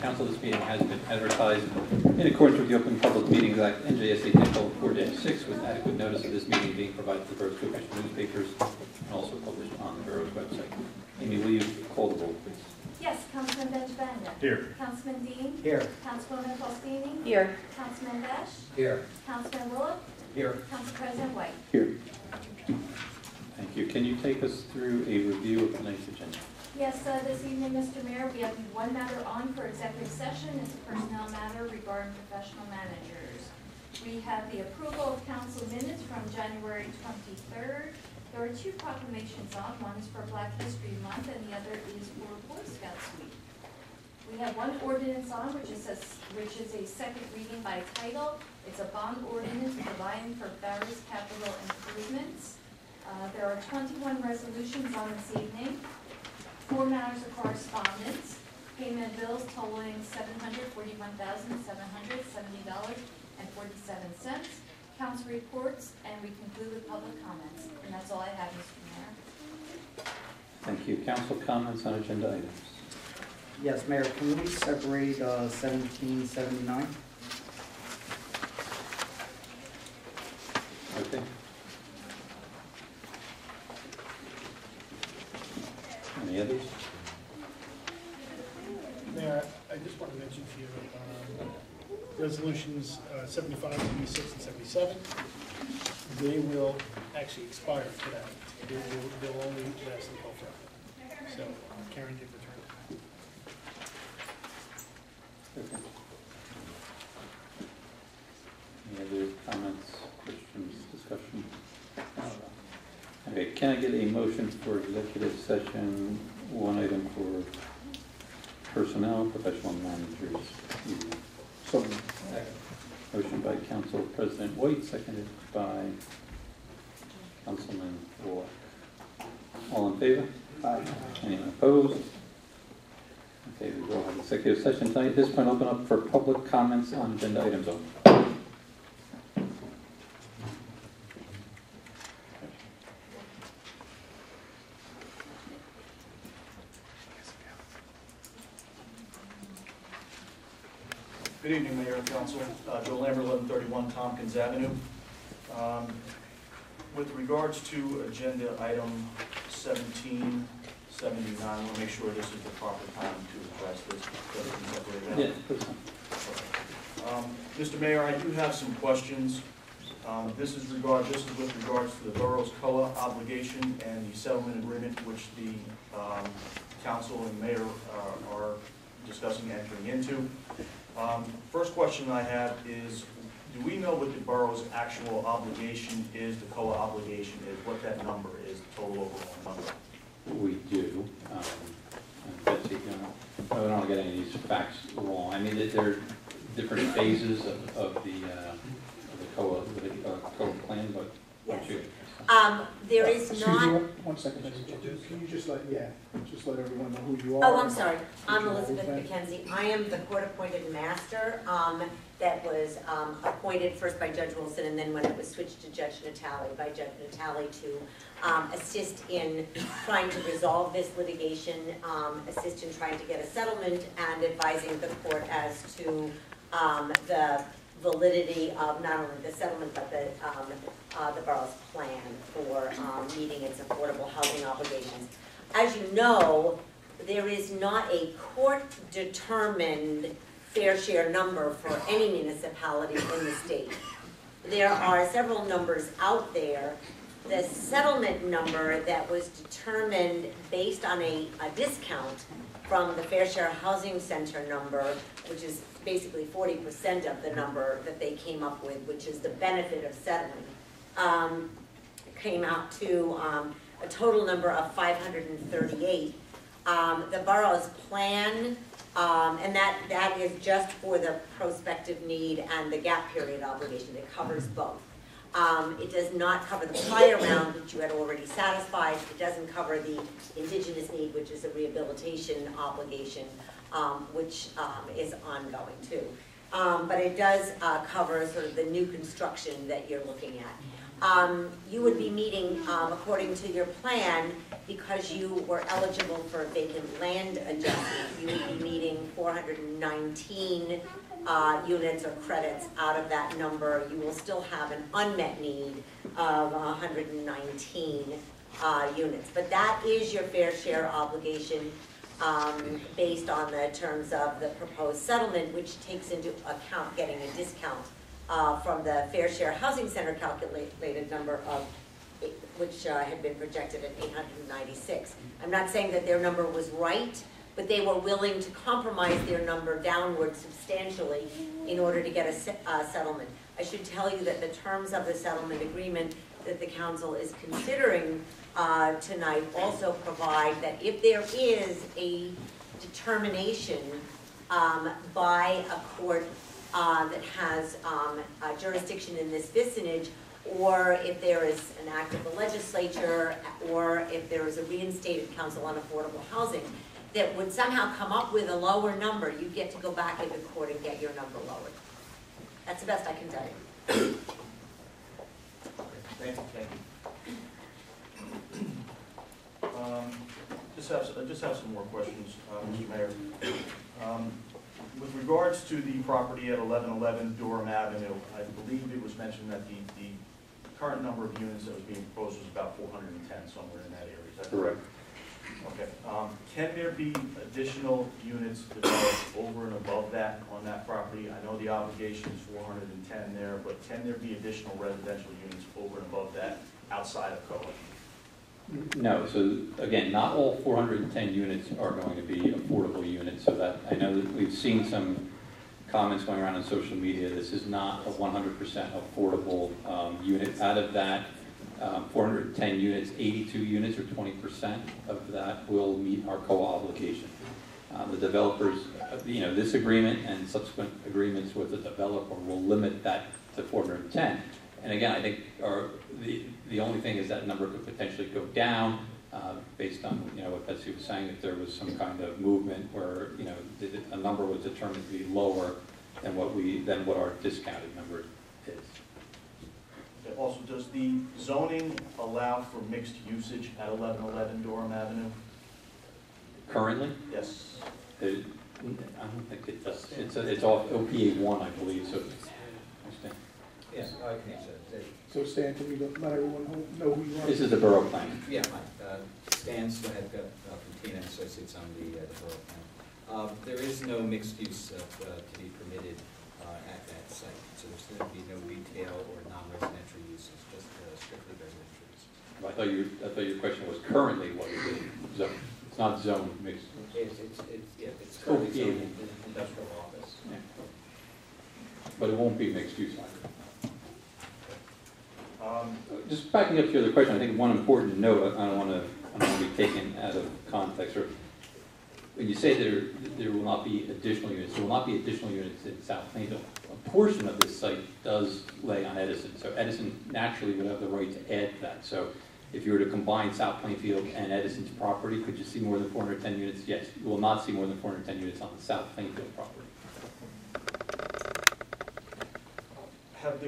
Council, this meeting has been advertised in accordance with the Open Public Meetings Act, NJSA 10:4-6, with adequate notice of this meeting being provided to the borough's co-commission newspapers and also published on the borough's website. Amy, will you call the roll, please? Yes, Councilman Benjavanga. Here. Councilman Dean. Here. Councilwoman Faustini. Here. Councilman Dash. Here. Councilman Bullock. Here. Council President White. Here. Thank you. Can you take us through a review of tonight's agenda? Yes, this evening, Mr. Mayor, we have one matter on for executive session. It's a personnel matter regarding professional managers. We have the approval of council minutes from January 23rd. There are two proclamations on. One is for Black History Month and the other is for Boy Scouts Week. We have one ordinance on which is a second reading by title. It's a bond ordinance providing for various capital improvements. There are 21 resolutions on this evening. 4 matters of correspondence. Payment of bills totaling $741,770.47. Council reports, and we conclude with public comments. And that's all I have, Mr. Mayor. Thank you. Council comments on agenda items. Yes, Mayor, can we separate 1779? Okay. Any others? Mayor, I just want to mention to you, resolutions 75, 76, and 77, they will actually expire today. They'll only last until Friday. So Karen did return it. Okay. Any other comments, questions, discussion? Okay, can I get a motion for executive session, one item for personnel, professional managers? So, motion by Council President White, seconded by Councilman Bullock. All in favor? Aye. Anyone opposed? Okay, we will have executive session tonight. At this point, open up for public comments on agenda items only. Good evening, Mayor and Council. Joe Lambert, 1131 Tompkins Avenue. With regards to agenda item 1779, I want to make sure this is the proper time to address this. Yeah, please. Mr. Mayor, I do have some questions. This is with regards to the borough's COAH obligation and the settlement agreement which the council and mayor are discussing entering into. First question I have is, do we know what the borough's actual obligation is, the COAH obligation is, what that number is, the total overall number? We do. And Betsy, I don't want to get any of these facts wrong. I mean, there are different phases of the COAH plan, but Yes. you? There is not. One second. Can you just let everyone know who you are? Oh, I'm sorry. I'm Elizabeth McKenzie. I am the court-appointed master that was appointed first by Judge Wilson, and then when it was switched to Judge Natale, by Judge Natale to assist in trying to resolve this litigation, assist in trying to get a settlement, and advising the court as to the validity of not only the settlement but the borough's plan for meeting its affordable housing obligations. As you know, there is not a court-determined fair share number for any municipality in the state. There are several numbers out there. The settlement number that was determined based on a discount from the Fair Share Housing Center number, which is basically 40% of the number that they came up with, which is the benefit of settling, came out to a total number of 538. The borough's plan, and that is just for the prospective need and the gap period obligation. It covers both. It does not cover the prior round, which you had already satisfied. It doesn't cover the indigenous need, which is a rehabilitation obligation, which is ongoing too. But it does cover sort of the new construction that you're looking at. you would be meeting, according to your plan, because you were eligible for a vacant land adjustment, you would be meeting 419 units or credits out of that number. You will still have an unmet need of 119 units. But that is your fair share obligation based on the terms of the proposed settlement, which takes into account getting a discount from the Fair Share Housing Center calculated number of, which had been projected at 896. I'm not saying that their number was right, but they were willing to compromise their number downward substantially in order to get a settlement. I should tell you that the terms of the settlement agreement that the council is considering tonight also provide that if there is a determination by a court that has jurisdiction in this vicinage, or if there is an act of the legislature, or if there is a reinstated council on affordable housing that would somehow come up with a lower number, you get to go back into court and get your number lowered. That's the best I can tell you. Thank you. Just have some more questions, Mr. Mayor. With regards to the property at 1111 Durham Avenue, I believe it was mentioned that the current number of units that was being proposed was about 410, somewhere in that area. Is that correct? Okay. Can there be additional units developed over and above that on that property? I know the obligation is 410 there, but can there be additional residential units over and above that outside of COAH? No, so again, not all 410 units are going to be affordable units, so that I know that we've seen some comments going around on social media. This is not a 100% affordable unit. Out of that 410 units, 82 units or 20% of that will meet our COAH obligation. The developers, this agreement and subsequent agreements with the developer will limit that to 410. And again, I think the only thing is that number could potentially go down based on what Betsy was saying, if there was some kind of movement where a number was determined to be lower than what our discounted number is. Okay. Also, does the zoning allow for mixed usage at 1111 Durham Avenue? Currently? Yes. I don't think it does. It's off OPA 1, I believe. So. Yes, I can answer that. So Stan, can you let everyone know who you are? This is the borough plan. Yeah, Stan Swed from Tina Associates on the borough plan. There is no mixed use to be permitted at that site. So there's going to be no retail or non-residential uses, just strictly residential uses. I thought your question was currently what is it zoned. It's not zoned mixed. It's currently zoned in industrial office. Yeah. But it won't be mixed use either. Just backing up to your other question, I think one important note, I don't want to be taken out of context. Or when you say there will not be additional units, there will not be additional units in South Plainfield. A portion of this site does lay on Edison, so Edison naturally would have the right to add that. So if you were to combine South Plainfield and Edison's property, could you see more than 410 units? Yes, you will not see more than 410 units on the South Plainfield property. Have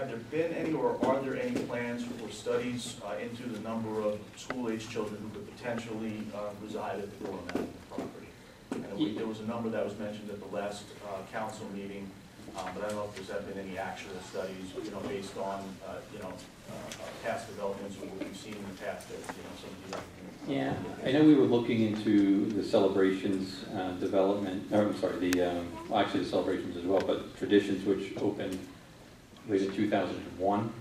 there been any, or are there any plans or studies into the number of school-age children who could potentially reside at the Durham Avenue property? And there was a number that was mentioned at the last council meeting, but I don't know if there's been any actual studies, based on, past developments or what we've seen in the past that, some of the. Yeah, I know we were looking into the celebrations development, or I'm sorry, actually the celebrations as well, but Traditions, which opened late in 2001.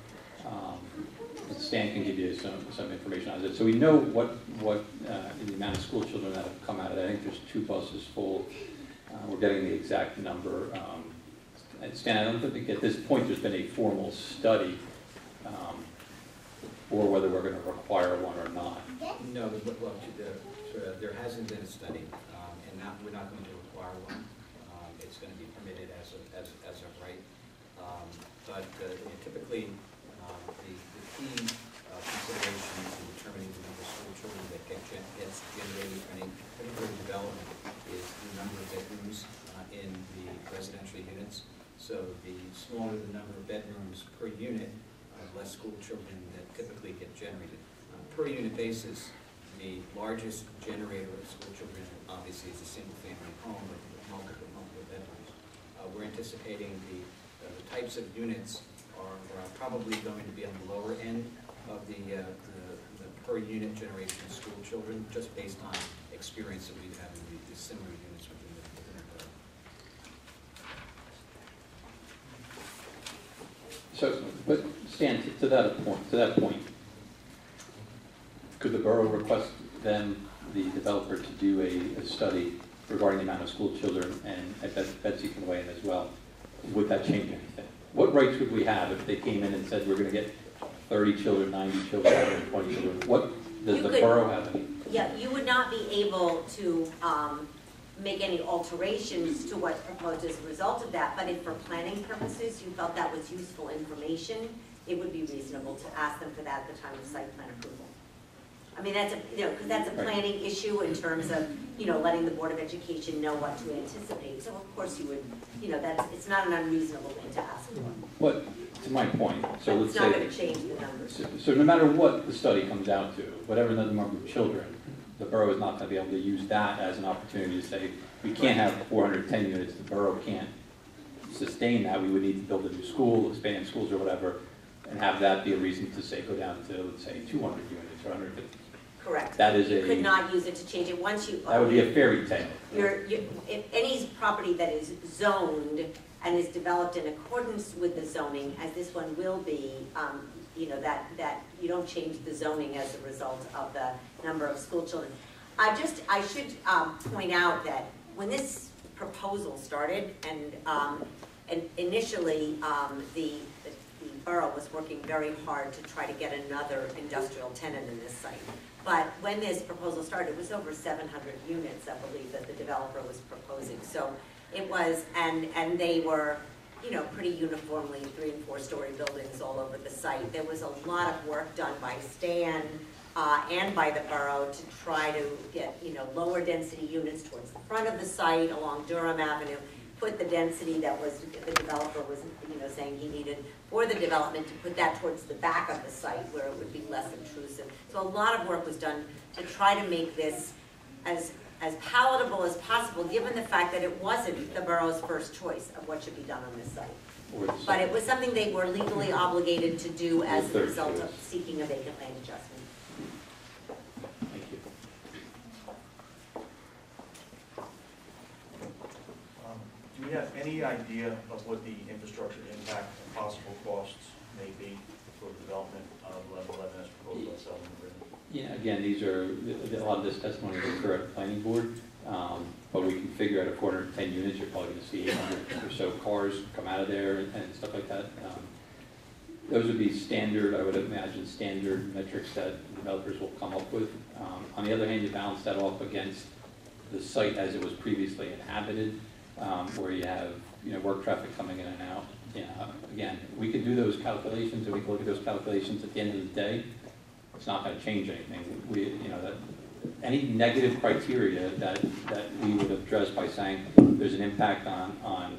Stan can give you some information on it. So we know what the amount of school children that have come out of it. I think there's 2 buses full. We're getting the exact number. And Stan, I don't think at this point there's been a formal study or whether we're going to require one or not. No, there hasn't been a study, and we're not going to require one. It's going to be permitted as of right. But typically, the key consideration in determining the number of school children that gets generated for any particular development is the number of bedrooms in the residential units. So the smaller the number of bedrooms per unit, less school children that typically get generated. On a per unit basis, the largest generator of school children obviously is a single-family home with multiple bedrooms. We're anticipating the types of units are probably going to be on the lower end of the per unit generation of school children, just based on experience that we've had in the similar units within the borough. So, but Stan, to that point, could the borough request then the developer to do a study regarding the amount of school children, and I bet Betsy can weigh in as well? Would that change anything? What rights would we have if they came in and said we're going to get 30 children, 90 children, 120 children? What does the borough have any? Yeah, you would not be able to make any alterations to what's proposed as a result of that, but if for planning purposes you felt that was useful information, it would be reasonable to ask them for that at the time of site plan approval. I mean, that's because that's a planning issue in terms of, letting the Board of Education know what to anticipate. So of course you would, it's not an unreasonable thing to ask for. What, to my point, so let's It's not say, going to change the numbers. so no matter what the study comes out to, whatever the number of children, the borough is not going to be able to use that as an opportunity to say, we can't have 410 units, the borough can't sustain that, we would need to build a new school, expand schools or whatever, and have that be a reason to say, go down to, let's say, 200 units or 150. Correct. That is You could not use it to change it once you. That would be a fairy tale. If any property that is zoned and is developed in accordance with the zoning, as this one will be, that you don't change the zoning as a result of the number of school children. I should point out that when this proposal started, and initially the borough was working very hard to try to get another industrial tenant in this site. But when this proposal started, it was over 700 units, I believe, that the developer was proposing. So it was, and they were, pretty uniformly 3- and 4-story buildings all over the site. There was a lot of work done by Stan and by the borough to try to get, lower density units towards the front of the site along Durham Avenue, put the density that was, the developer was, saying he needed for the development, to put that towards the back of the site where it would be less intrusive. So a lot of work was done to try to make this as palatable as possible, given the fact that it wasn't the borough's first choice of what should be done on this site. But it was something they were legally obligated to do as a result of seeking a vacant land adjustment. Thank you. Do we have any idea of what the infrastructure impact and possible costs may be for the development of level 11 as proposed by settlement agreement? Yeah, again, these are, a lot of this testimony will occur at the planning board, but we can figure out at 410 units, you're probably going to see 800 or so cars come out of there and stuff like that. Those would be standard, I would imagine, standard metrics that developers will come up with. On the other hand, you balance that off against the site as it was previously inhabited, where you have work traffic coming in and out. Again, we can do those calculations, and we can look at those calculations at the end of the day. It's not going to change anything. That any negative criteria that we would address by saying there's an impact on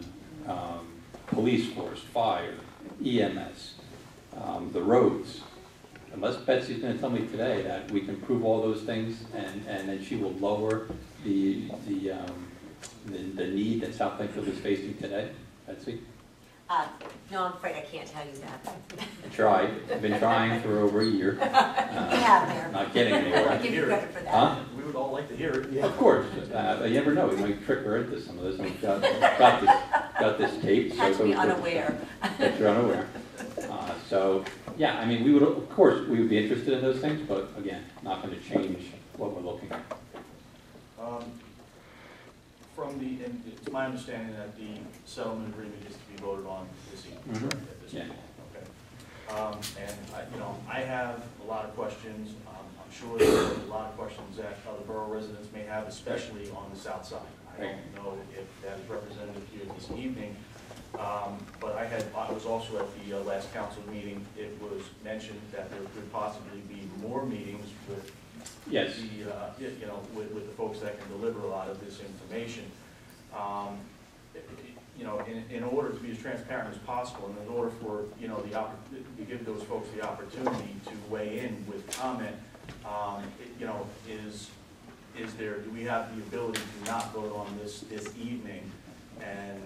police force, fire, EMS, the roads. Unless Betsy's going to tell me today that we can prove all those things, and then she will lower the need that South Plainfield is facing today. Betsy? No, I'm afraid I can't tell you that. I tried. I've been trying for over a year. You have, Mayor. Not getting anywhere. I'll give you credit for that. Huh? We would all like to hear it. Of course. You never know. We might trick her into some of this. We've got this tape. Catch me unaware. That you're unaware. So, yeah, I mean, we would, of course, we would be interested in those things, but again, not going to change what we're looking at. And it's my understanding that the settlement agreement is to be voted on this evening, Mhm. correct, at this Yeah. meeting? Okay. I have a lot of questions. I'm sure there are a lot of questions that other borough residents may have, especially on the south side. I don't know if that is represented here this evening, but I was also at the last council meeting. It was mentioned that there could possibly be more meetings with Yes. with the folks that can deliver a lot of this information. in order to be as transparent as possible, and in order for, to give those folks the opportunity to weigh in with comment, do we have the ability to not vote on this evening and,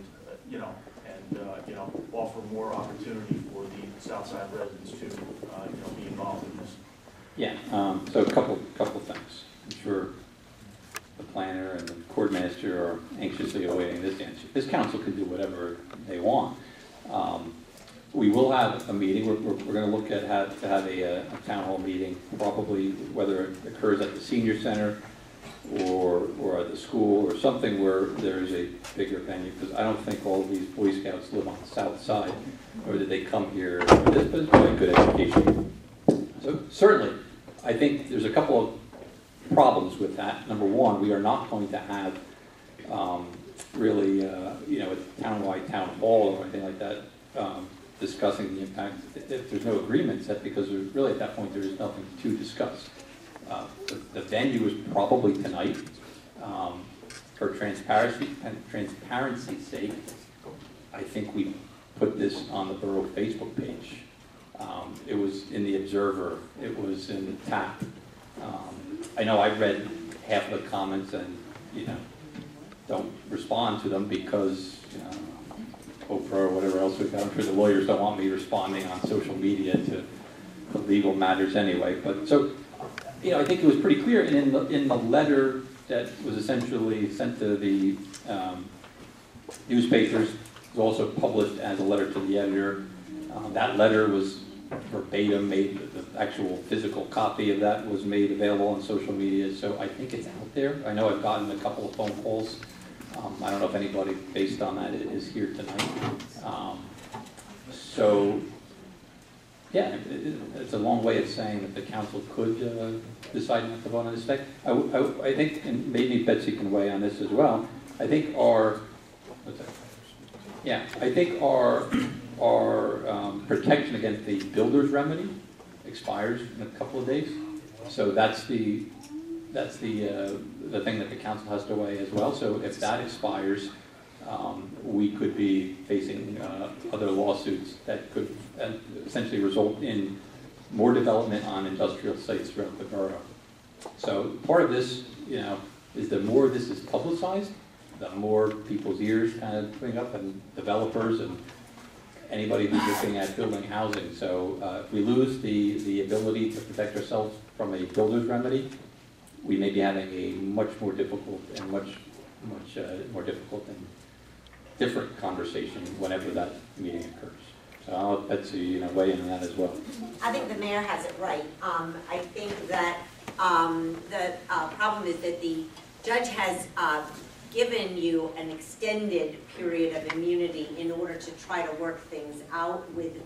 offer more opportunity for the Southside residents to, be involved in this? Yeah, so a couple things. I'm sure the planner and the coordinator are anxiously awaiting this answer. This council can do whatever they want. We will have a meeting. We're going to look at how to have a town hall meeting, probably whether it occurs at the senior center or at the school or something where there's a bigger venue, because I don't think all of these Boy Scouts live on the south side, or did they come here for this, but it's probably good education. So certainly, I think there's a couple of problems with that. Number one, we are not going to have really, a town-wide town hall or anything like that discussing the impact. If there's no agreement set, because really at that point there is nothing to discuss. The venue is probably tonight. For transparency's sake, I think we put this on the borough Facebook page. It was in the Observer. It was in the TAP. I know I read half of the comments and, don't respond to them because, Oprah or whatever else we've got. I'm sure the lawyers don't want me responding on social media to legal matters anyway. But so, I think it was pretty clear. And in the letter that was essentially sent to the newspapers, it was also published as a letter to the editor. That letter was verbatim made, the actual physical copy of that was made available on social media, so I think it's out there. I know I've gotten a couple of phone calls. I don't know if anybody based on that is here tonight. So, yeah, it's a long way of saying that the council could decide not to vote on this thing. I think, and maybe Betsy can weigh on this as well, I think our protection against the builder's remedy expires in a couple of days. So that's the thing that the council has to weigh as well. So if that expires, we could be facing other lawsuits that could essentially result in more development on industrial sites throughout the borough. So part of this, is the more this is publicized, the more people's ears kind of bring up, and developers and anybody who's looking at building housing. So if we lose the ability to protect ourselves from a builder's remedy, we may be having a much more difficult and much more difficult and different conversation whenever that meeting occurs. So I'll let Betsy weigh in on that as well. I think the mayor has it right. I think that the problem is that the judge has given you an extended period of immunity in order to try to work things out with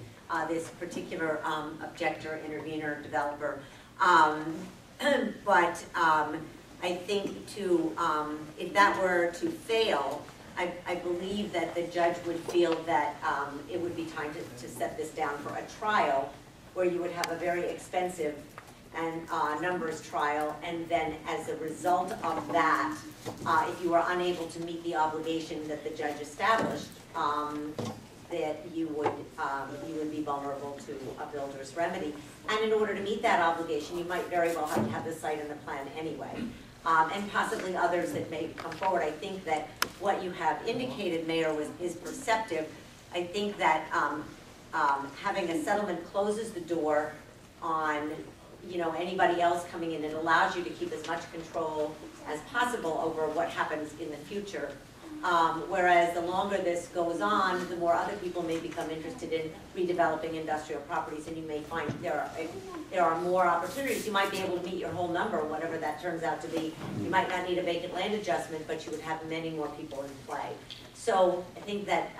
this particular objector, intervener, developer. But I think if that were to fail, I believe that the judge would feel that it would be time to set this down for a trial, where you would have a very expensive and numbers trial, and then as a result of that, if you are unable to meet the obligation that the judge established, that you would be vulnerable to a builder's remedy. And in order to meet that obligation, you might very well have to have the site and the plan anyway. And possibly others that may come forward. I think that what you have indicated, Mayor, is perceptive. I think that having a settlement closes the door on anybody else coming in. It allows you to keep as much control as possible over what happens in the future. Whereas the longer this goes on, the more other people may become interested in redeveloping industrial properties, and you may find there are more opportunities. You might be able to meet your whole number, whatever that turns out to be. You might not need a vacant land adjustment, but you would have many more people in play. So I think that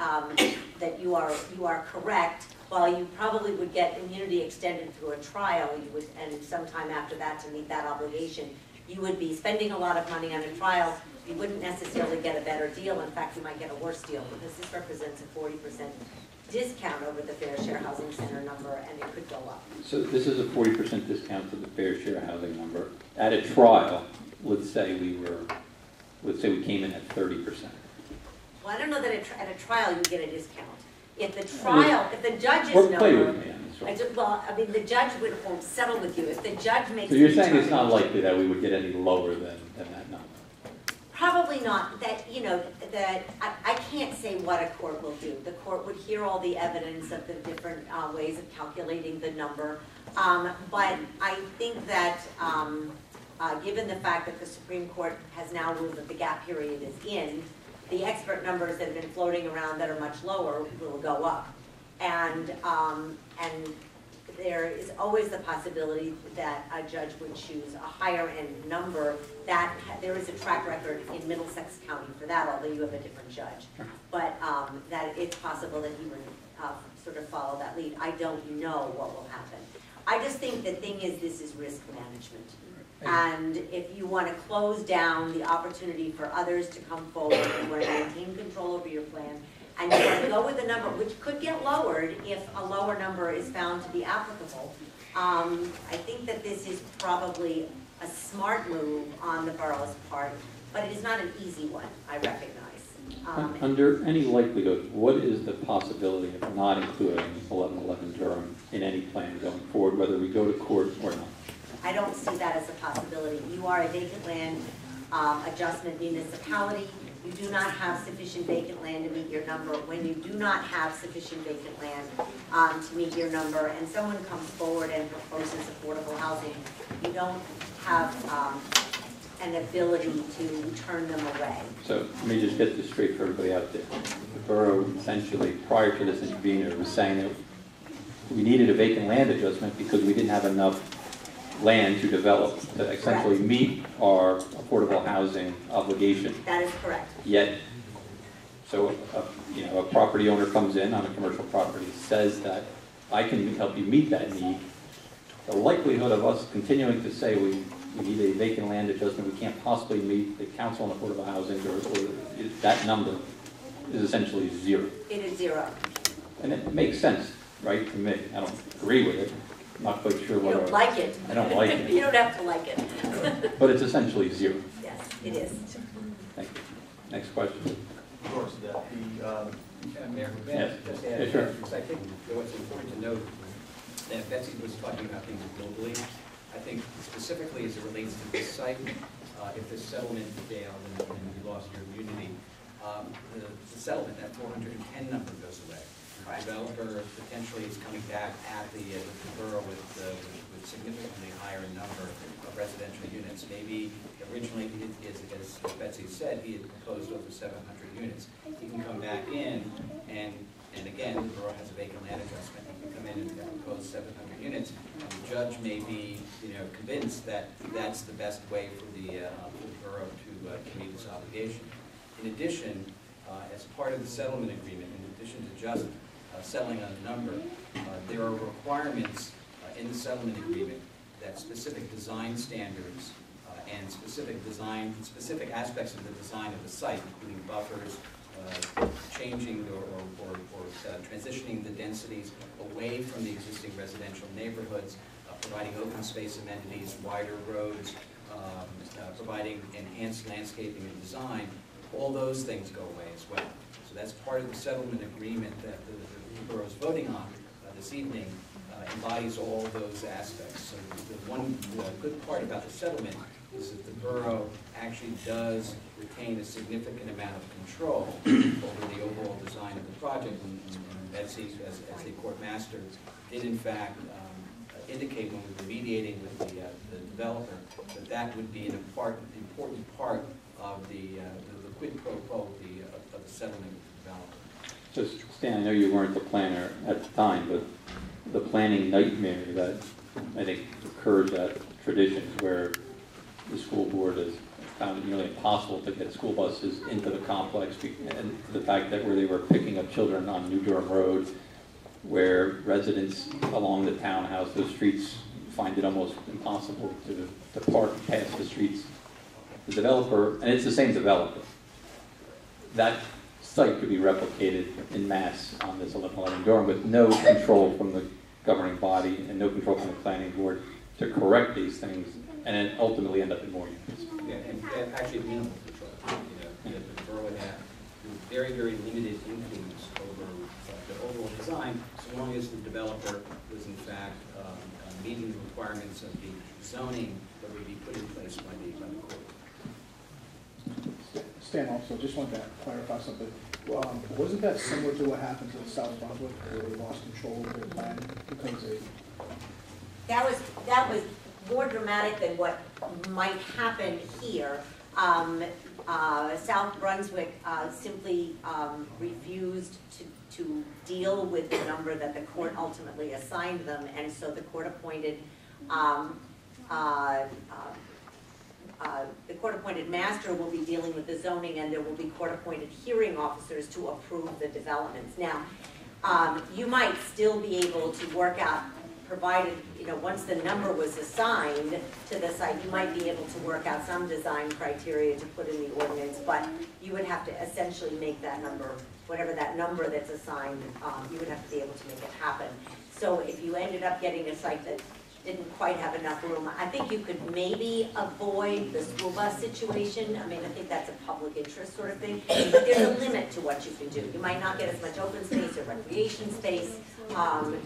that you are correct. While you probably would get immunity extended through a trial, you would, and sometime after that to meet that obligation, you would be spending a lot of money on a trial. You wouldn't necessarily get a better deal. In fact, you might get a worse deal, because this represents a 40% discount over the Fair Share Housing Center number, and it could go up. So this is a 40% discount to the Fair Share Housing number. At a trial, let's say we came in at 30%. Well, I don't know that at a trial you get a discount. If the trial, if the judge's Or play number, with me on this one. well, I mean, the judge won't settle with you. If the judge makes. So you're saying it's not likely that we would get any lower than that number? Probably not. That, you know, that I can't say what a court will do. The court would hear all the evidence of the different ways of calculating the number. But I think that given the fact that the Supreme Court has now ruled that the gap period is in, the expert numbers that have been floating around that are much lower will go up. And there is always the possibility that a judge would choose a higher end number. That there is a track record in Middlesex County for that, although you have a different judge. But that it's possible that he would sort of follow that lead. I don't know what will happen. I just think the thing is, this is risk management. And if you want to close down the opportunity for others to come forward and want to maintain control over your plan, and you want to go with a number which could get lowered if a lower number is found to be applicable, I think that this is probably a smart move on the borough's part, but it is not an easy one, I recognize. Under any likelihood, what is the possibility of not including 1111 Durham in any plan going forward, whether we go to court or not? I don't see that as a possibility. You are a vacant land adjustment municipality. You do not have sufficient vacant land to meet your number. When you do not have sufficient vacant land to meet your number, and someone comes forward and proposes affordable housing, you don't have an ability to turn them away. So let me just get this straight for everybody out there. The borough essentially, prior to this intervener, was saying that we needed a vacant land adjustment because we didn't have enough land to develop to essentially meet our affordable housing obligation. That is correct. Yet, so a property owner comes in on a commercial property, says that I can help you meet that need. The likelihood of us continuing to say we need a vacant land adjustment, we can't possibly meet the council on affordable housing, or that number is essentially zero. It is zero. And it makes sense, right, to me. I don't agree with it. I'm not quite sure You what. don't like it. I don't like it. You don't have to like it. But it's essentially zero. Yes, it is. Thank you. Next question. Of course, that Mayor, Yes. just Yeah, add, sure. because I think what's important to note, that Betsy was talking about things globally. I think specifically as it relates to this site, if the settlement failed and you lost your immunity, the settlement, that 410 number goes away. The developer potentially is coming back at the borough with significantly higher number of residential units. Maybe originally, as Betsy said, he had proposed over 700 units. He can come back in and again, the borough has a vacant land adjustment. He can come in and propose 700 units. And the judge may be, convinced that that's the best way for the borough to meet its obligation. In addition, as part of the settlement agreement, in addition to just settling on a number, there are requirements in the settlement agreement that specific design standards and specific aspects of the design of the site, including buffers, changing or transitioning the densities away from the existing residential neighborhoods, providing open space amenities, wider roads, providing enhanced landscaping and design. All those things go away as well. So that's part of the settlement agreement that the borough is voting on this evening, embodies all those aspects. So the one good part about the settlement is that the borough actually does retain a significant amount of control over the overall design of the project. And Betsy, as the court master, did in fact indicate when we were mediating with the developer that would be an important part of the quid pro quo of the settlement with the developer. So Stan, I know you weren't the planner at the time, but the planning nightmare that I think occurs at traditions where the school board has found it nearly impossible to get school buses into the complex, and the fact that where they were picking up children on New Durham Road, where residents along the townhouse, those streets, find it almost impossible to park past the streets. The developer, and it's the same developer, that site could be replicated in mass on this 1111 Durham with no control from the governing body and no control from the planning board to correct these things, and then ultimately end up in more units. Yeah, and actually minimal control. The borough would have very, very limited influence over the overall design, so long as the developer was in fact meeting the requirements of the zoning that would be put in place by the court. Stan, also, just wanted to clarify something. Wasn't that similar to what happened to the South Brunswick, where they lost control of their plan because they... That was more dramatic than what might happen here. South Brunswick simply refused to deal with the number that the court ultimately assigned them, and so the court-appointed master will be dealing with the zoning, and there will be court-appointed hearing officers to approve the developments. Now, you might still be able to work out, provided, once the number was assigned to the site, you might be able to work out some design criteria to put in the ordinance, but you would have to essentially make that number, whatever that number that's assigned, you would have to be able to make it happen. So if you ended up getting a site that didn't quite have enough room, I think you could maybe avoid the school bus situation. I mean, I think that's a public interest sort of thing, but there's a limit to what you can do. You might not get as much open space or recreation space.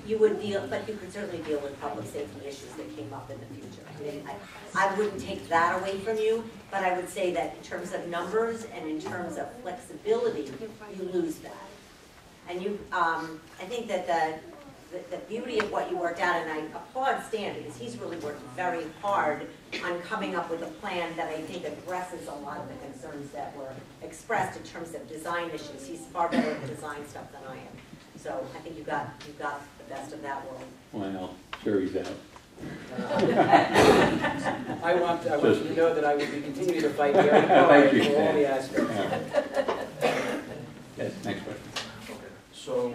You would deal, but you could certainly deal with public safety issues that came up in the future. I mean, I wouldn't take that away from you, but I would say that in terms of numbers and in terms of flexibility, you lose that. And I think that the beauty of what you worked out, and I applaud Stan, because he's really worked very hard on coming up with a plan that I think addresses a lot of the concerns that were expressed in terms of design issues. He's far better at the design stuff than I am. So I think you got the best of that world. Well, jury's out. I want you to know that I will be continuing to fight very hard for all the aspects. Yes, next question. So,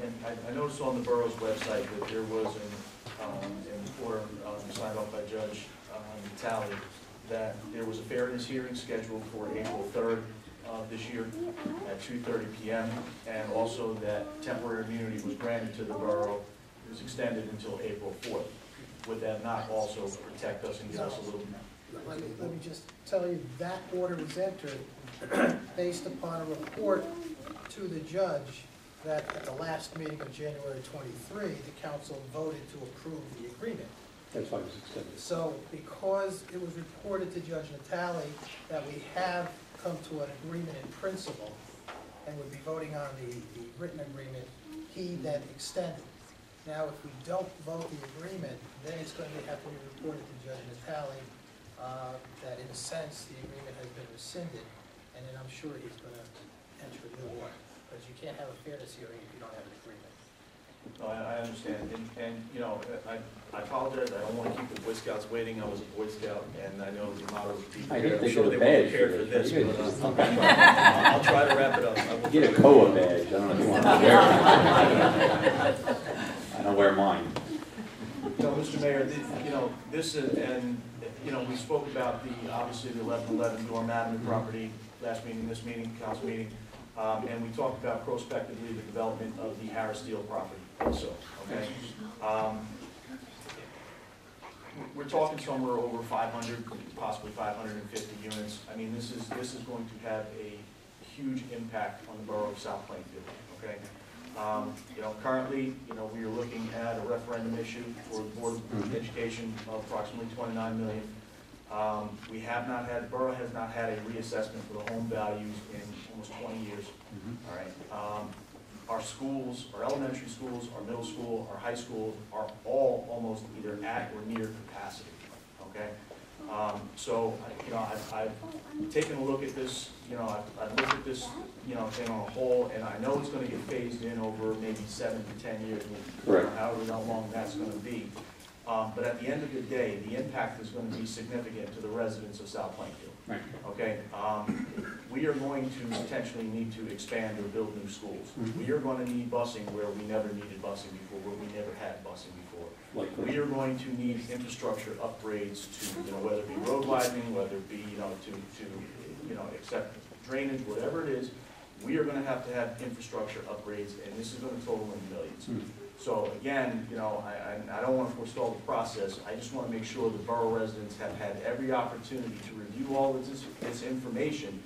and I noticed on the borough's website that there was an order signed off by Judge Natale that there was a fairness hearing scheduled for April 3rd of this year at 2:30 p.m. and also that temporary immunity was granted to the borough. It was extended until April 4th. Would that not also protect us and give us a little... Let me just tell you, that order was entered based upon a report to the judge that at the last meeting of January 23, the council voted to approve the agreement. That's why it was extended. So because it was reported to Judge Natale that we have come to an agreement in principle and would be voting on the written agreement, he then extended. Now, if we don't vote the agreement, then it's going to have to be reported to Judge Natale that in a sense the agreement has been rescinded, and then I'm sure he's going to enter a new one. Because you can't have a fairness hearing if you don't have an agreement. No, I understand, and I apologize. I don't want to keep the Boy Scouts waiting. I was a Boy Scout, and I know the motto is be prepared. I'm sure they weren't prepared for this, but I'll try to wrap it up. Get a COAH badge. I don't know if you want to wear it. I don't wear mine. Mr. Mayor, this is, and we spoke about obviously the 1111 Dorm Avenue property last meeting, this meeting, council meeting. And we talked about prospectively the development of the Harris Steel property also, okay? We're talking somewhere over 500, possibly 550 units. I mean, this is going to have a huge impact on the borough of South Plainfield, okay? Currently, we are looking at a referendum issue for the Board of Education of approximately $29 million. We have not had, the borough has not had a reassessment for the home values in almost 20 years. All right. Our schools, our elementary schools, our middle school, our high schools are all almost either at or near capacity. Okay. So I've taken a look at this. I've looked at this thing on a whole, and I know it's going to get phased in over maybe 7 to 10 years, however long that's going to be. But at the end of the day, the impact is going to be significant to the residents of South Plainfield. Right. Okay, we are going to potentially need to expand or build new schools. Mm-hmm. We are going to need busing where we never needed busing before, where we never had busing before. We are going to need infrastructure upgrades to, whether it be road widening, whether it be, to accept drainage, whatever it is. We are going to have infrastructure upgrades, and this is going to total in millions. Mm-hmm. So again, I don't want to forestall the process. I just want to make sure the borough residents have had every opportunity to review all of this information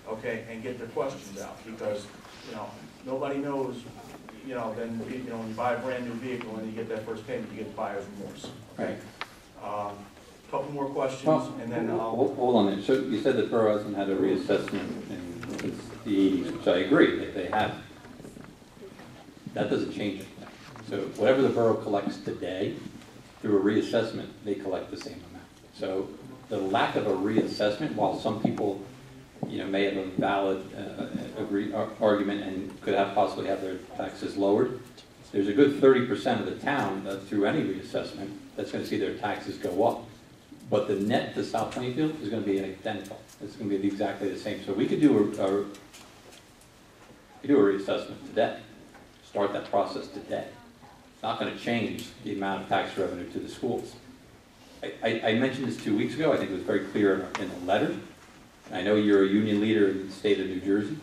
okay, and get their questions out, because, you know, nobody knows, you know, then, you know, when you buy a brand new vehicle and you get that first payment, you get buyer's remorse. Right. Couple more questions, Well, and then I'll. hold on there. So you said the borough hasn't had a reassessment since the 80s, which I agree that they have. That doesn't change anything. So whatever the borough collects today, through a reassessment, they collect the same amount. So the lack of a reassessment, while some people, you know, may have a valid argument and could have possibly have their taxes lowered, there's a good 30% of the town that through any reassessment that's going to see their taxes go up. But the net to South Plainfield is going to be identical. It's going to be exactly the same. So we could do a reassessment today. Start that process today. It's not going to change the amount of tax revenue to the schools. I mentioned this 2 weeks ago. I think it was very clear in the letter. I know you're a union leader in the state of New Jersey.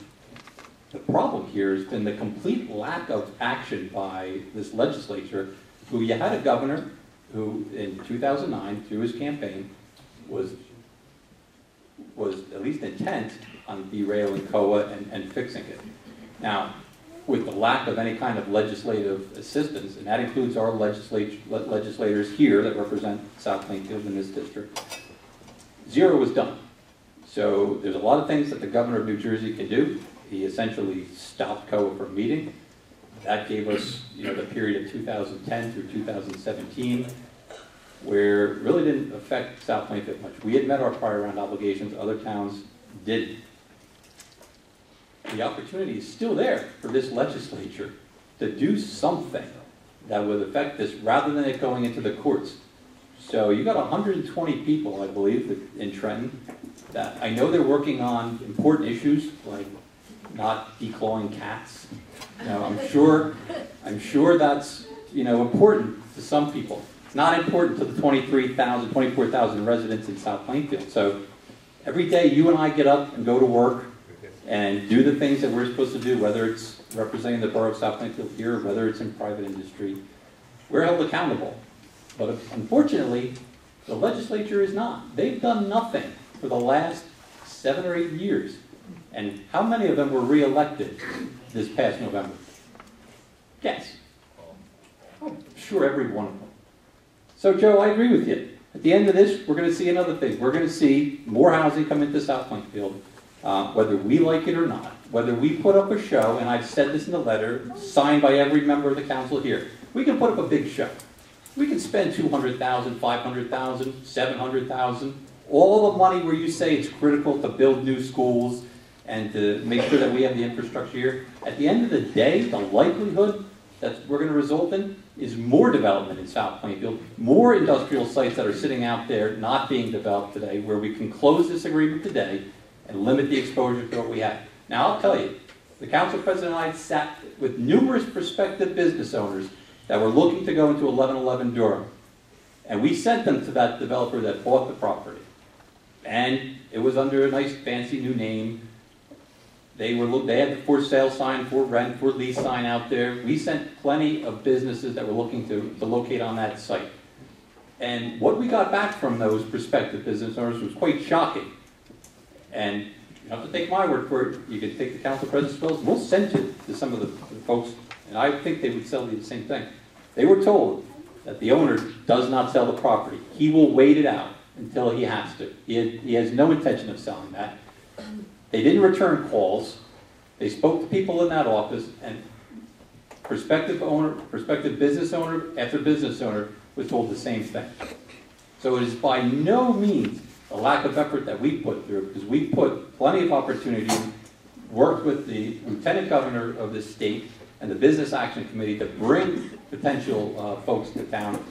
The problem here has been the complete lack of action by this legislature, who you had a governor who in 2009, through his campaign, was at least intent on derailing COAH and fixing it. Now, with the lack of any kind of legislative assistance, and that includes our legislators here that represent South Plainfield in this district, zero was done. So there's a lot of things that the governor of New Jersey can do. He essentially stopped COAH from meeting. That gave us, you know, the period of 2010 through 2017, where it really didn't affect South Plainfield much. We had met our prior round obligations, other towns didn't. The opportunity is still there for this legislature to do something that would affect this rather than it going into the courts. So you got 120 people, I believe, in Trenton that I know they're working on important issues like not declawing cats. You know, I'm sure that's, you know, important to some people. It's not important to the 24,000 residents in South Plainfield. So every day you and I get up and go to work and do the things that we're supposed to do, whether it's representing the borough of South Plainfield here, or whether it's in private industry, we're held accountable. But unfortunately, the legislature is not. They've done nothing for the last 7 or 8 years. And how many of them were reelected this past November? Yes. I'm sure every one of them. So Joe, I agree with you. At the end of this, we're going to see another thing. We're going to see more housing come into South Plainfield, whether we like it or not. Whether we put up a show, and I've said this in the letter, signed by every member of the council here. We can put up a big show. We can spend $200,000, $500,000, $700,000. All the money where you say it's critical to build new schools and to make sure that we have the infrastructure here. At the end of the day, the likelihood that we're going to result in is more development in South Plainfield, more industrial sites that are sitting out there not being developed today, where we can close this agreement today and limit the exposure to what we have. Now, I'll tell you, the council president and I sat with numerous prospective business owners that were looking to go into 1111 Durham. And we sent them to that developer that bought the property. And it was under a nice fancy new name. They had the for sale sign, for rent, for lease sign out there. We sent plenty of businesses that were looking to locate on that site. And what we got back from those prospective business owners was quite shocking. And you don't have to take my word for it. You can take the council president's bills. We'll send it to some of the folks, and I think they would tell you the same thing. They were told that the owner does not sell the property. He will wait it out until he has to. He has no intention of selling that. They didn't return calls. They spoke to people in that office, and prospective business owner after business owner was told the same thing. So it is by no means a lack of effort that we put through, because we put plenty of opportunity, worked with the lieutenant governor of the state and the Business Action Committee to bring potential folks to town.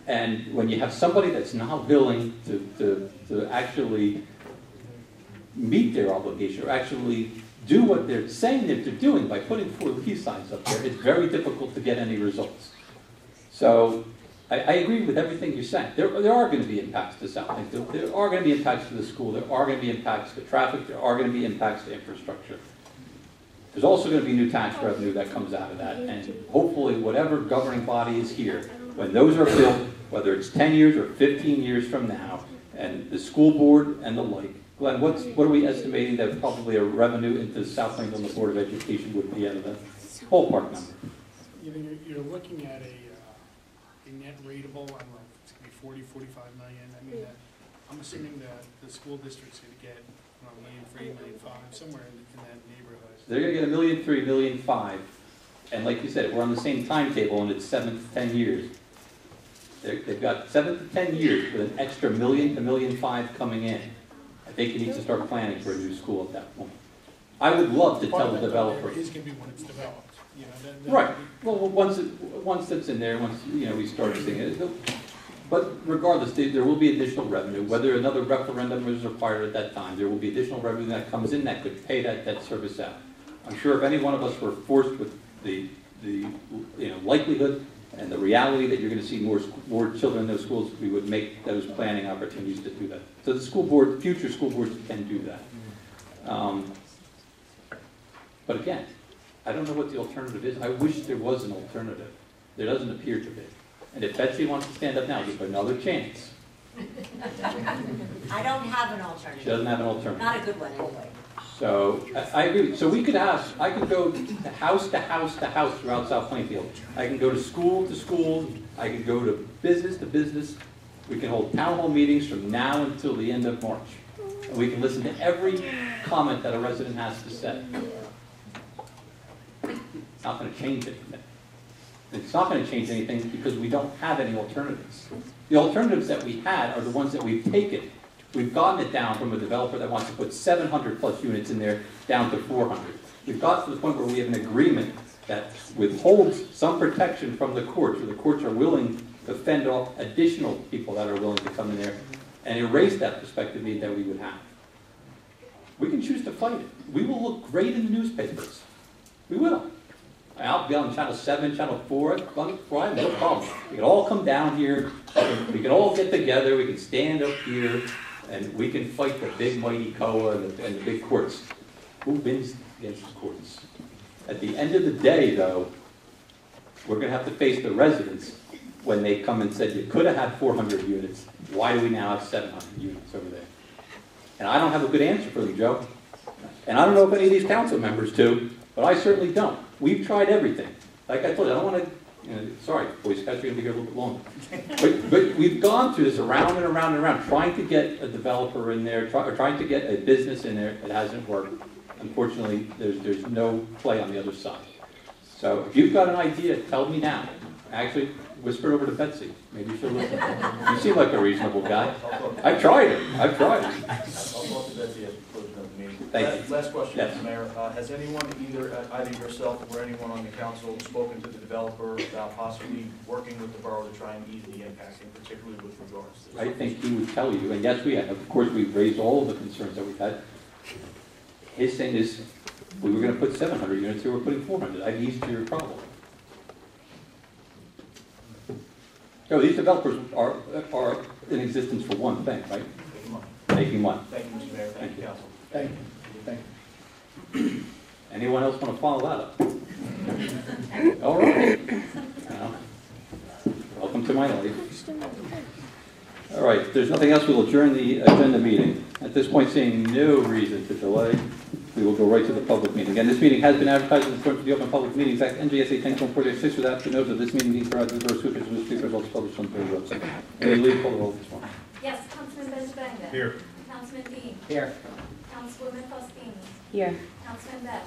And when you have somebody that's not willing to actually meet their obligation, or actually do what they're saying that they're doing by putting 4 lease signs up there, it's very difficult to get any results. So I agree with everything you're saying. There are going to be impacts to South Plainfield. There are going to be impacts to the school. There are going to be impacts to traffic. There are going to be impacts to infrastructure. There's also going to be new tax revenue that comes out of that. And hopefully whatever governing body is here, when those are built, whether it's 10 years or 15 years from now, and the school board and the like Glenn, what are we estimating that probably a revenue into South Plainfield and the Board of Education would be out of that ballpark number? You're looking at a net rateable, I don't know, it's gonna be 40, 45 million. I mean, I'm assuming that the school district's gonna get, I don't know, $1.3 million, $1.5 million, somewhere in that neighborhood. They're gonna get $1.3 million, $1.5 million. And like you said, we're on the same timetable and it's 7 to 10 years. They've got 7 to 10 years with an extra $1 million to $1.5 million coming in. I think you need to start planning for a new school at that point. I would love to tell the developer. It is gonna be when it's developed, you know. Right. Well, once it's in there, once, you know, we start seeing it. But regardless, there will be additional revenue. Whether another referendum is required at that time, there will be additional revenue that comes in that could pay that service out. I'm sure if any one of us were forced with the likelihood and the reality that you're going to see more children in those schools, we would make those planning opportunities to do that. So the school board, future school boards can do that. But again, I don't know what the alternative is. I wish there was an alternative. There doesn't appear to be. And if Betsy wants to stand up now, give her another chance. I don't have an alternative. She doesn't have an alternative. Not a good one, anyway. So I agree. So we could ask, I can go to house to house to house throughout South Plainfield. I can go to school. I can go to business. We can hold town hall meetings from now until the end of March. And we can listen to every comment that a resident has to say. It's not going to change anything. It's not going to change anything because we don't have any alternatives. The alternatives that we had are the ones that we've taken. We've gotten it down from a developer that wants to put 700 plus units in there down to 400. We've got to the point where we have an agreement that withholds some protection from the courts, where the courts are willing to fend off additional people that are willing to come in there and erase that perspective that we would have. We can choose to fight it. We will look great in the newspapers. We will. I'll be on Channel 7, Channel 4, I have no problem. We can all come down here, we can all get together, we can stand up here, and we can fight the big mighty COAH and the big courts. Who wins against the courts? At the end of the day, though, we're going to have to face the residents when they come and said, you could have had 400 units. Why do we now have 700 units over there? And I don't have a good answer for them, Joe. And I don't know if any of these council members do, but I certainly don't. We've tried everything. Like I told you, I don't want to, sorry, Boy Scouts, you're going to be here a little bit longer. But we've gone through this around and around and around, trying to get a developer in there, trying to get a business in there. It hasn't worked. Unfortunately, there's no play on the other side. So if you've got an idea, tell me now. Actually, whisper over to Betsy. Maybe she'll listen. You seem like a reasonable guy. I've tried it. I'll talk to Betsy at the conclusion of the meeting. Thank you. Last question, Yes. Mr. Mayor. Has anyone, either yourself or anyone on the council, spoken to the developer about possibly working with the borough to try and ease the impact, and particularly with regards to this? I think he would tell you, and yes, we have. Of course, we've raised all of the concerns that we've had. His thing is, we were going to put 700 units here, we're putting 400. I've eased your problem. So these developers are in existence for one thing, right? Making money. Thank you, Mr. Mayor. Thank you, council. Thank you. Thank you. Anyone else want to follow that up? All right. Welcome to my life. All right, if there's nothing else, we'll adjourn the agenda meeting. At this point, seeing no reason to delay, we will go right to the public meeting. Again, this meeting has been advertised in accordance with the Open Public Meetings Act, NJSA 10.46, without the notice of this meeting being provided to the Borough Supervisors and newspaper results published on the Borough website. Any lead call the roll this morning? Yes, Councilman Benjavanga. Here. Councilman Dean. Here. Councilwoman Faustini. Here. Councilman Bell.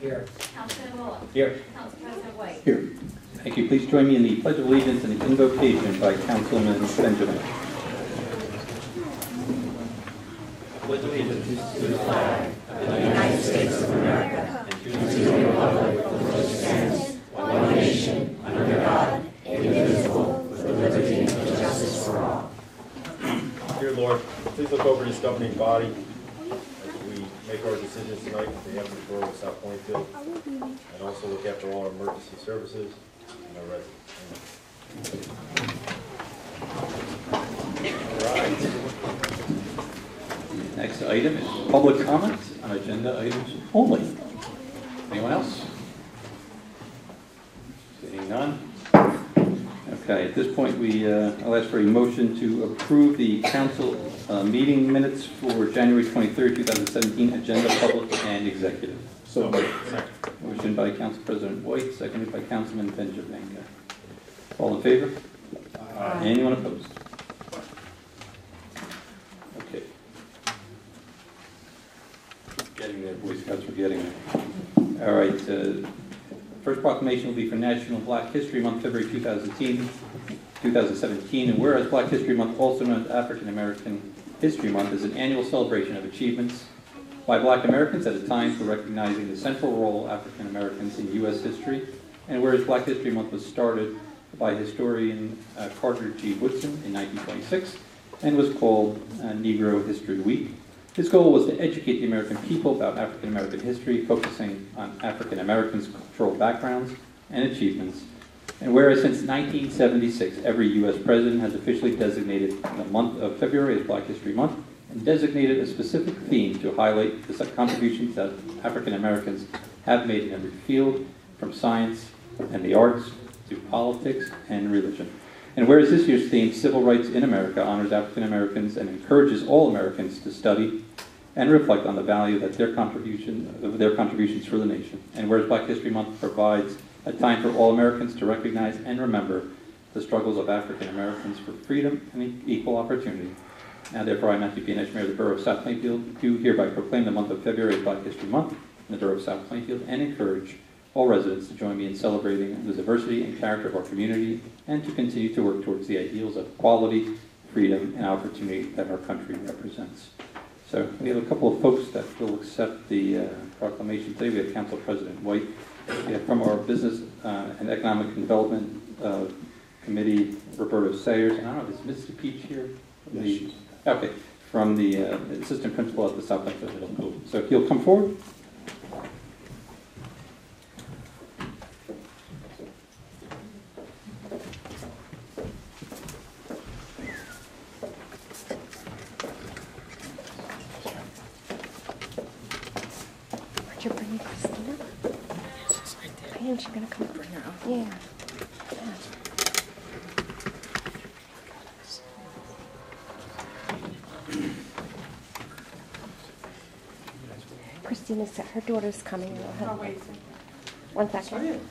Here. Councilman Bullock. Here. Council President White. Here. Thank you. Please join me in the Pledge of Allegiance and the invocation by Councilman Benjamin. Pledge allegiance to the flag of the United States of America and to the republic for which it stands, one nation, under God, indivisible, with liberty and justice for all. Dear Lord, please look over this governing body as we make our decisions tonight on behalf of the Borough of South Plainfield, and also look after all our emergency services and our residents. All right. Next item is public comment on agenda items only. Anyone else? Seeing none. Okay, at this point, I'll ask for a motion to approve the council Meeting minutes for January 23rd, 2017, agenda, public and executive. So, Motion by Council President White, seconded by Councilman Benjamin. All in favor? Anyone opposed? Okay. Getting there, Boy Scouts, we're getting there. All right, first proclamation will be for National Black History Month, February 2017, and whereas Black History Month, also known as African American History Month, is an annual celebration of achievements by Black Americans at a time for recognizing the central role of African Americans in U.S. history, and whereas Black History Month was started by historian Carter G. Woodson in 1926 and was called Negro History Week. His goal was to educate the American people about African American history, focusing on African Americans' cultural backgrounds and achievements. And whereas since 1976, every U.S. president has officially designated the month of February as Black History Month and designated a specific theme to highlight the contributions that African Americans have made in every field, from science and the arts to politics and religion. And whereas this year's theme, Civil Rights in America, honors African Americans and encourages all Americans to study and reflect on the value that their contributions for the nation. And whereas Black History Month provides a time for all Americans to recognize and remember the struggles of African Americans for freedom and equal opportunity. Now, therefore, I, Matthew P. Nash, Mayor of the Borough of South Plainfield, do hereby proclaim the month of February as Black History Month in the Borough of South Plainfield and encourage all residents to join me in celebrating the diversity and character of our community and to continue to work towards the ideals of equality, freedom, and opportunity that our country represents. So we have a couple of folks that will accept the proclamation today. We have Council President White. We have from our Business and Economic Development Committee, Roberto Sayers. And I don't know, is Mr. Peach here? Yes. Okay, from the Assistant Principal at the South Plainfield Middle School. So if you'll come forward. Aren't you bringing Christina? She's right there. I think she's gonna come bring her out. Yeah. Christina's, her daughter's coming. Oh, wait. 1 second.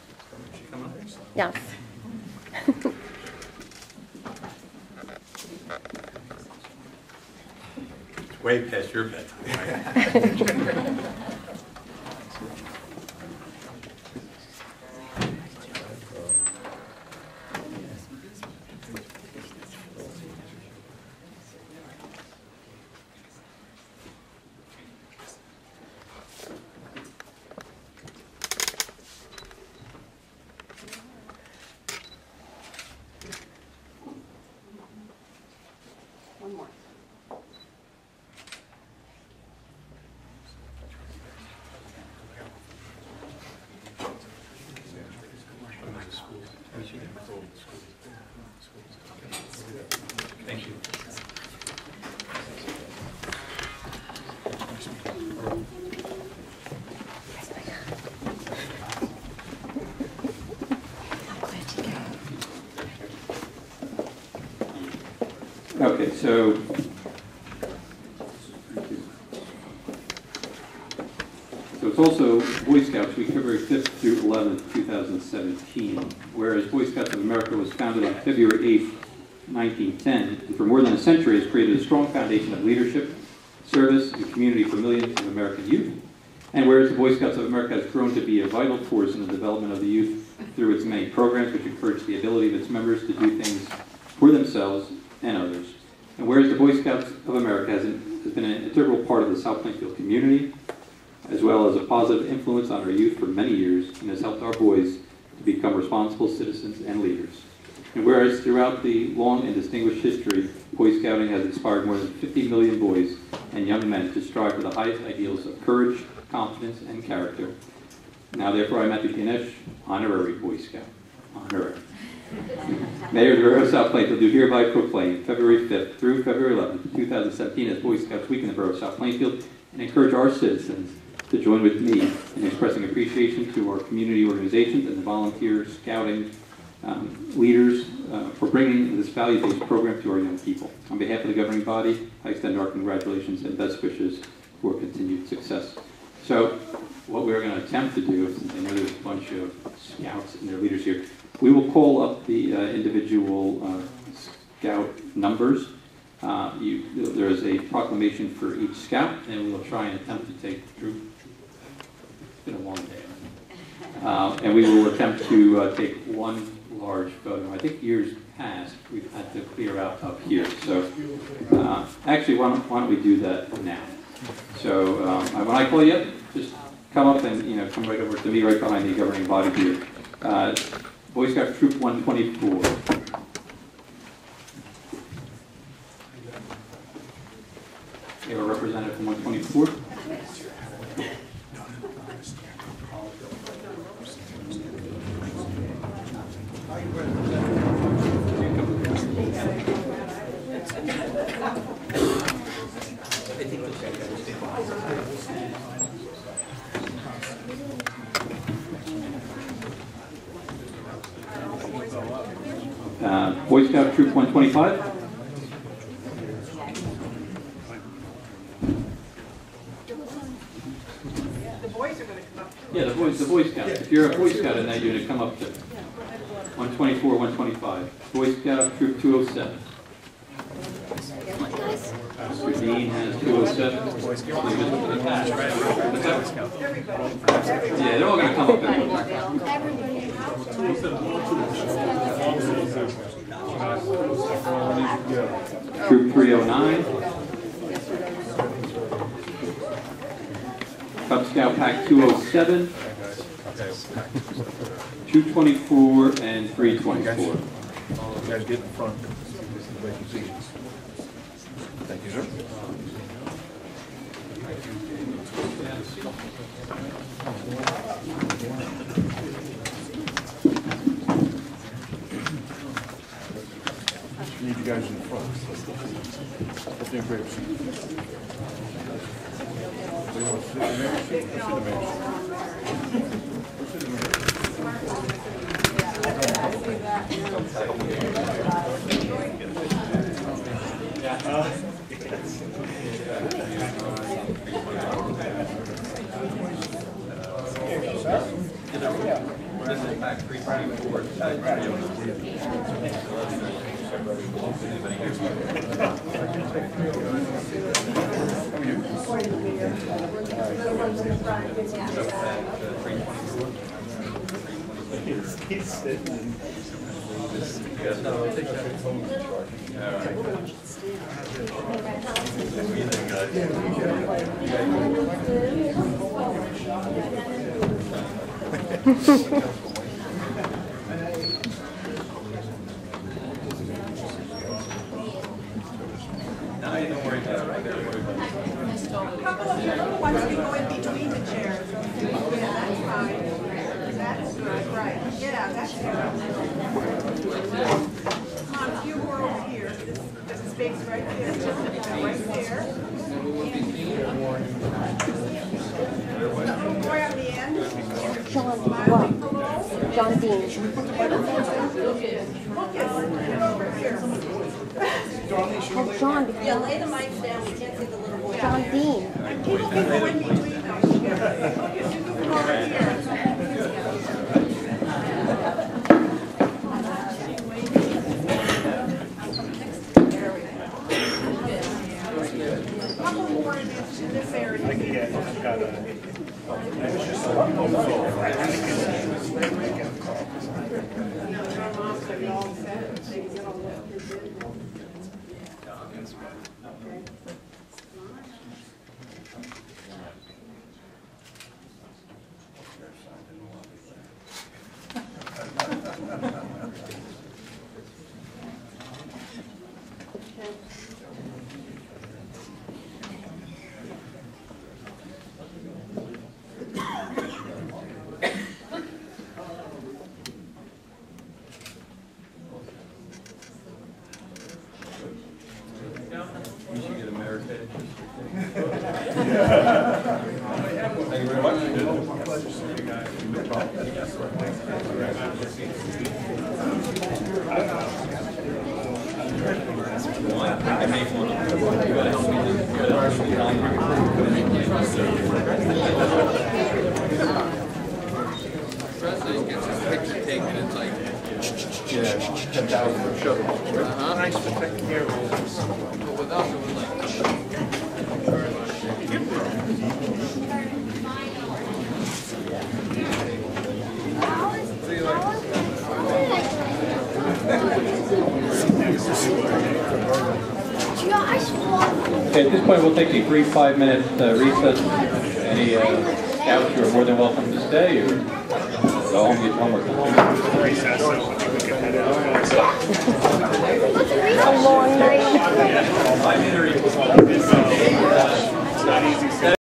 Yes. It's way past your bedtime. Thank you. Okay, so it's also Boy Scouts Week, February 5th through 11th, 2017. Whereas Boy Scouts of America was founded on February 8th, 1910, and for more than a century has created a strong foundation of leadership, service, and community for millions of American youth. And whereas the Boy Scouts of America has grown to be a vital force in the development of the youth through its many programs which encourage the ability of its members to do things for themselves and others. And whereas the Boy Scouts of America has been an integral part of the South Plainfield community, as well as a positive influence on our youth for many years, and has helped our boys to become responsible citizens and leaders. And whereas throughout the long and distinguished history, Boy Scouting has inspired more than 50 million boys and young men to strive for the highest ideals of courage, confidence, and character. Now, therefore, I, Matthew P. Nash, Honorary Boy Scout. Honorary. Mayor of the Borough of South Plainfield, do hereby proclaim February 5th through February 11th, 2017 as Boy Scouts Week in the Borough of South Plainfield, and encourage our citizens to join with me in expressing appreciation to our community organizations and the volunteer scouting leaders for bringing this value-based program to our young people. On behalf of the governing body, I extend our congratulations and best wishes for continued success. So what we're going to attempt to do, since I know there's a bunch of scouts and their leaders here, we will call up the individual scout numbers. There is a proclamation for each scout, and we will try and attempt to take the troop. It's been a long day. And we will attempt to take one large photo. I think years past, we've had to clear out up here. So actually, why don't we do that now? So when I call you up, just come up and come right over to me, right behind the governing body here. Boy Scout Troop 124. You have a representative from 124? Boy Scout Troop 125. Yeah, the Boy Scout. If you're a Boy Scout in that unit, come up to 124, 125. Boy Scout Troop 207. Mr. Dean has 207. Yeah, they're all going to come up there. Troop 309. Cub Scout Pack 207. 224 and 324. You guys get in front. Thank you, sir. Need you guys in the front. Let's do a great seat. So you want to sit in the main seat? Sit in the main seat. Sit in the main seat. This is back 324. He's sitting. Once we go in between the chairs. Yeah, that's fine. That's good, right. Yeah, that's good. Come on, a few more over here. There's a space right there. Right there. A little more on the end. John Dean. Oh, John. Yeah, lay the mic down, we can't see the little boy. John Dean. People can go in between those. Okay, you can come over here. Couple more in this area. I can get, got a. You should get American I make one. You gotta help me. You gotta help Yeah, 10,000 for shovels. Thanks for taking care of all this. But without it was like. Okay, at this point, we'll take a brief 5-minute recess. Any scouts, you're more than welcome to stay or go home and get homework done. A long night. I'm